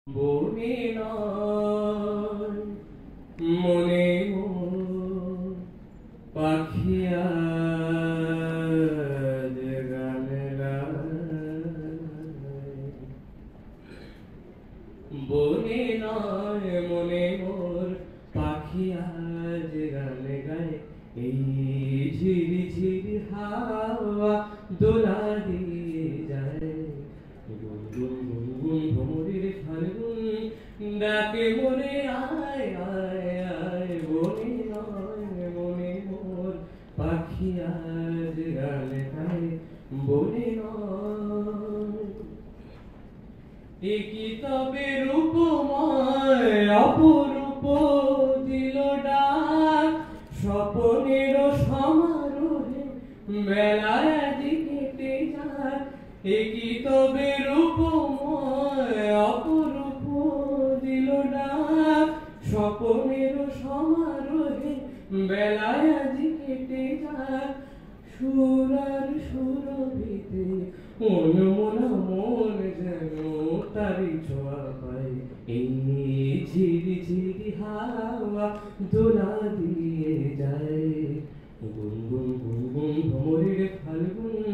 বনে নয় মনে মোর পাখি আজ গানে গায়। বনে নয় মনে মোর পাখি আজ গানে গায়। এই ঝিরি ঝিরি হাওয়া দোলা দিয়ে যায়। গুনগুন গুনগুন ভ্রমরের ফাল্গুন ডাকে মনে আয় আয় আয়। বনে নয় মনে মোর পাখি আজ গানে গায়। বনে নয় একি তবে রূপময় অপরূপ দিল ডাক। স্বপনের সমারোহে বেলায় আজি কেটে যায়। একি তবে রূপময় অপরূপ দিল ডাক। স্বপনের সমারোহে বেলায় আজি কেটে যায়। সুর আর সুরভিতে মনমনা মন যেন তারি ছোঁয়া পায়। এই ঝিরি ঝিরি হাওয়া দোলা দিয়ে যায়। গুনগুন গুনগুন ভ্রমরের ফাল্গুন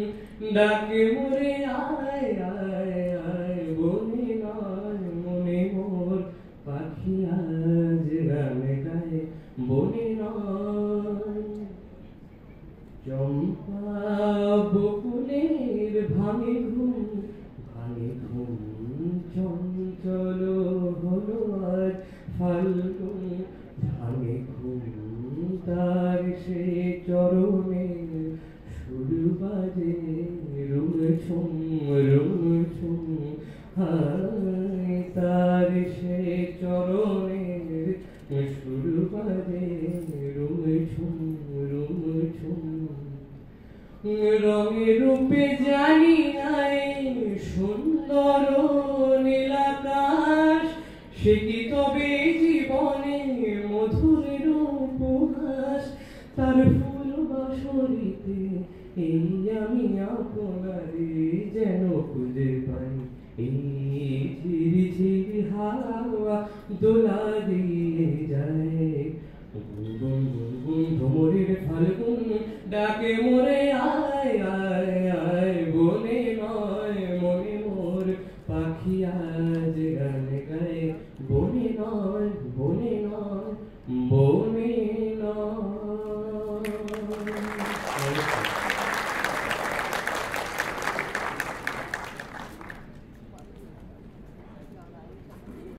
ডাকে মোরে আয় আয় আয়। বনে নয় মনে মোর পাখি আজ গানে গায়। বনে নয় চম্পা বকুলের ভাঙে ঘুম চঞ্চল হলো আজ ফাল্গুন। ভাঙে ঘুম তার সে চরণে সুর বাজে রুমঝুম রুমঝুম। হায় তার সে চরণে সুর বাজে রুমঝুম রুমঝুম। রঙে রূপে জানি নাই সুন্দর নীলাকাশ। সে কি তবে জীবনে মধুরের উপহাস। তার ফুল বাসরিতে এই আমি আপনারে যেন খুঁজে পাই। এই ঝিরি ঝিরি হাওয়া দোলা দিয়ে